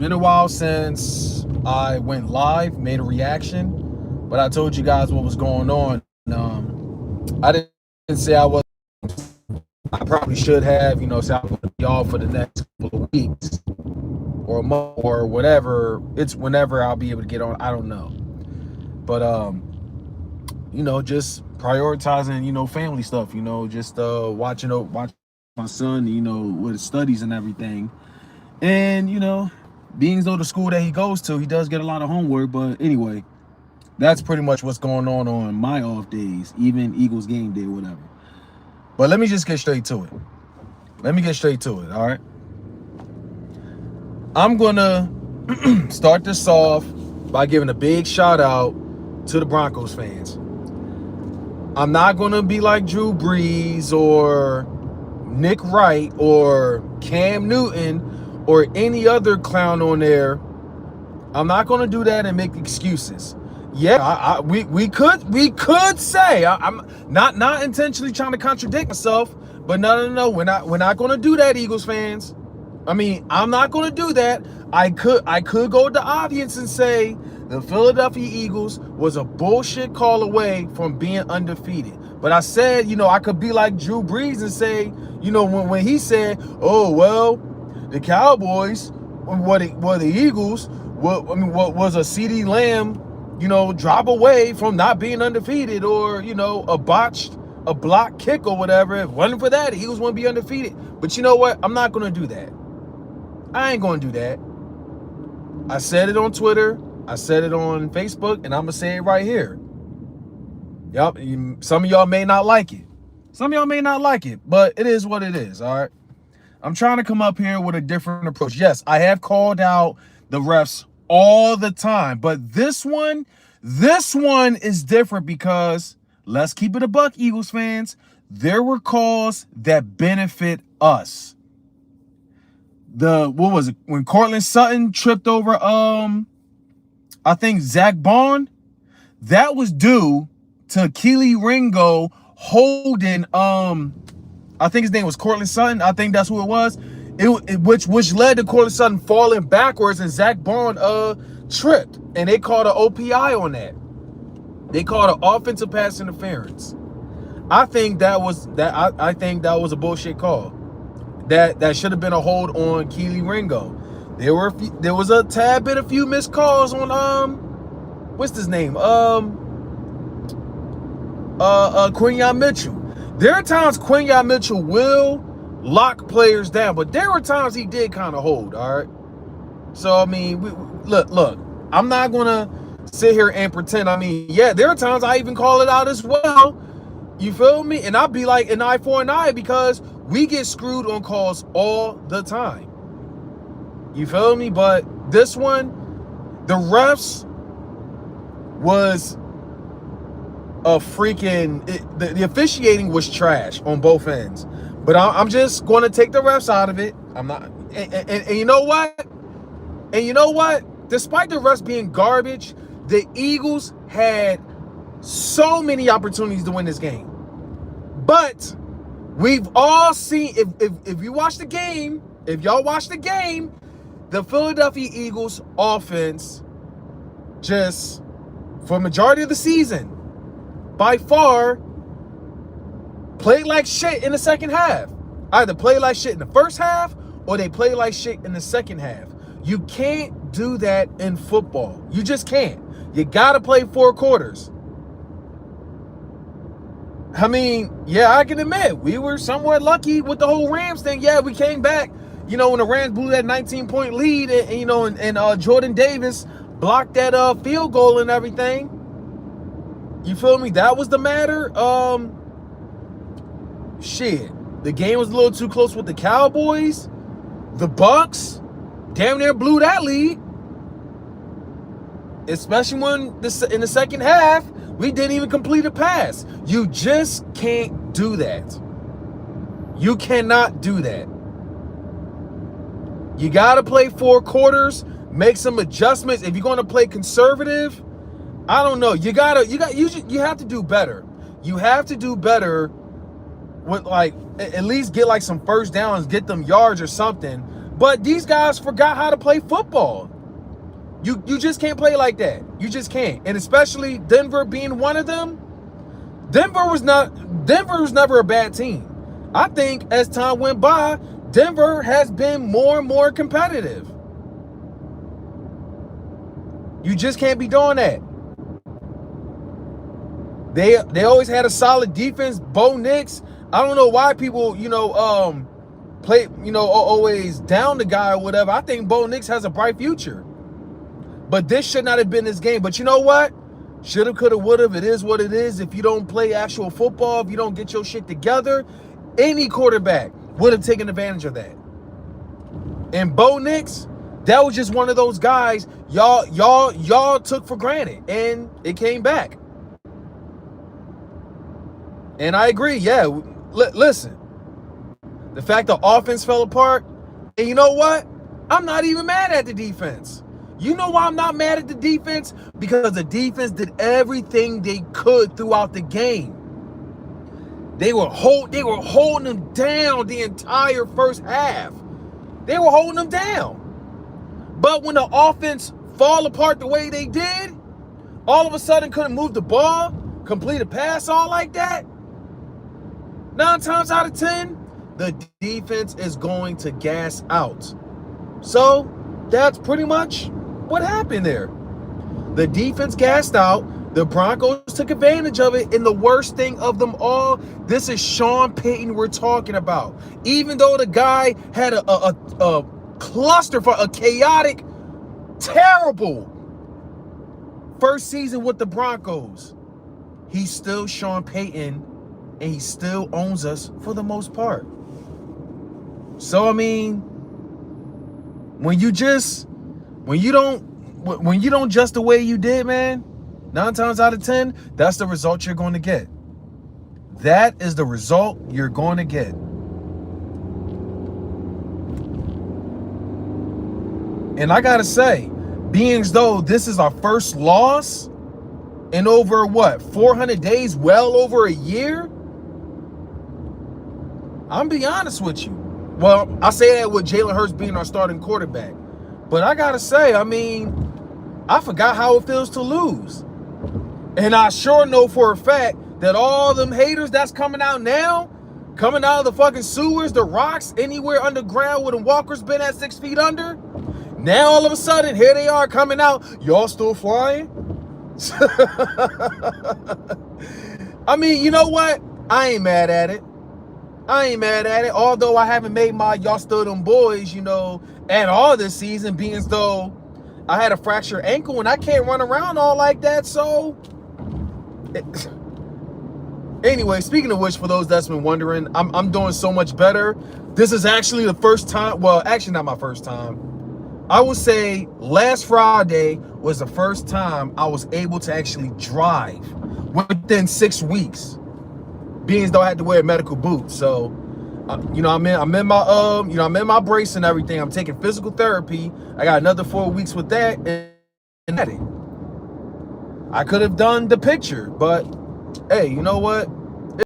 been a while since I went live, made a reaction, but I told you guys what was going on. I didn't say I was. I probably should have, say I'm going to be off for the next couple of weeks or a month or whatever. It's whenever I'll be able to get on. I don't know, but just prioritizing, family stuff. Just watching my son, with his studies and everything, and being though the school that he goes to, he does get a lot of homework. But anyway, that's pretty much what's going on my off days, even Eagles game day, whatever. But let me just get straight to it. All right. I'm gonna start this off by giving a big shout out to the Broncos fans. I'm not gonna be like Drew Brees or Nick Wright or Cam Newton or any other clown on there. I'm not gonna do that and make excuses. Yeah, we could say I'm not intentionally trying to contradict myself, but no, we're not gonna do that, Eagles fans. I mean, I'm not gonna do that. I could go to the audience and say the Philadelphia Eagles was a bullshit call away from being undefeated. But I said, I could be like Drew Brees and say, when he said, oh well, the Cowboys, the Eagles, what was a CD Lamb, drop away from not being undefeated, or a block kick or whatever. If it wasn't for that, the Eagles wouldn't be undefeated. But you know what? I'm not gonna do that. I ain't gonna do that. I said it on Twitter, I said it on Facebook, and I'm gonna say it right here. Yup, some of y'all may not like it. But it is what it is, all right? I'm trying to come up here with a different approach. Yes, I have called out the refs all the time, but this one is different because, let's keep it a buck, Eagles fans, there were calls that benefit us. What was it? When Cortland Sutton tripped over, I think Zach Bond, that was due to Keely Ringo holding, I think his name was Cortland Sutton. I think that's who it was. Which led to Cortland Sutton falling backwards, and Zach Bond tripped, and they called an OPI on that. They called an offensive pass interference. I think that was a bullshit call. That should have been a hold on Keely Ringo. There was a few missed calls on what's his name? Quinyon Mitchell. There are times Quinyon Mitchell will lock players down, but there were times he did kind of hold, all right? So, I mean, look, I'm not going to sit here and pretend. I mean, yeah, there are times I even call it out as well. You feel me? And I'll be like an eye for an eye, because we get screwed on calls all the time. You feel me? But this one, the refs was a freaking... The officiating was trash on both ends. But I'm just going to take the refs out of it. I'm not... And you know what? Despite the refs being garbage, the Eagles had so many opportunities to win this game. But we've all seen... If you watch the game, if y'all watch the game, the Philadelphia Eagles offense just, for a majority of the season, by far, played like shit in the second half. Either play like shit in the first half, or they play like shit in the second half. You can't do that in football. You just can't. You gotta play 4 quarters. I mean, yeah, I can admit, we were somewhat lucky with the whole Rams thing. Yeah, we came back, when the Rams blew that 19-point lead, and Jordan Davis blocked that field goal and everything. You feel me? That was the matter. Shit. The game was a little too close with the Cowboys. The Bucks damn near blew that lead. Especially when in the second half, we didn't even complete a pass. You just can't do that. You cannot do that. You got to play 4 quarters, make some adjustments. If you're going to play conservative, I don't know. You have to do better. You have to do better with, like, at least get like some first downs, get them yards or something. But these guys forgot how to play football. You just can't play like that. You just can't. And especially Denver being one of them. Denver was never a bad team. I think as time went by, Denver has been more and more competitive. You just can't be doing that. They always had a solid defense. Bo Nix, I don't know why people, play, always down the guy or whatever. I think Bo Nix has a bright future. But this should not have been this game. But you know what? Shoulda, coulda, woulda. It is what it is. If you don't play actual football, if you don't get your shit together, any quarterback would have taken advantage of that. And Bo Nix, that was just one of those guys y'all took for granted, and it came back. And I agree. Yeah, listen. The fact the offense fell apart, and you know what? I'm not even mad at the defense. You know why I'm not mad at the defense? Because the defense did everything they could throughout the game. They were holding them down the entire first half. They were holding them down. But when the offense fall apart the way they did, all of a sudden couldn't move the ball, complete a pass all like that, 9 times out of 10, the defense is going to gas out. So that's pretty much what happened there. The defense gassed out. The Broncos took advantage of it. And the worst thing of them all, this is Sean Payton we're talking about. Even though the guy had a cluster for a chaotic, terrible first season with the Broncos, he's still Sean Payton, and he still owns us for the most part. So, I mean, when you don't just the way you did, man, 9 times out of 10, that's the result you're going to get. That is the result you're going to get. And I got to say, being as though this is our first loss in over, 400 days, well over a year? I'm be honest with you. Well, I say that with Jalen Hurts being our starting quarterback. But I got to say, I mean, I forgot how it feels to lose. And I sure know for a fact that all them haters that's coming out now, coming out of the fucking sewers, the rocks, anywhere underground where the walkers been at 6 feet under, now all of a sudden, here they are coming out. Y'all still flying? I mean, you know what? I ain't mad at it. Although I haven't made my y'all still them boys, at all this season, being as though I had a fractured ankle and I can't run around all like that. So, anyway, speaking of which, for those that's been wondering, I'm doing so much better. This is actually the first time. Well, actually not my first time. I would say last Friday was the first time I was able to actually drive within 6 weeks, being as though I had to wear medical boots. So, I'm in my brace and everything. I'm taking physical therapy. I got another 4 weeks with that, and I could have done the picture, but hey, you know what?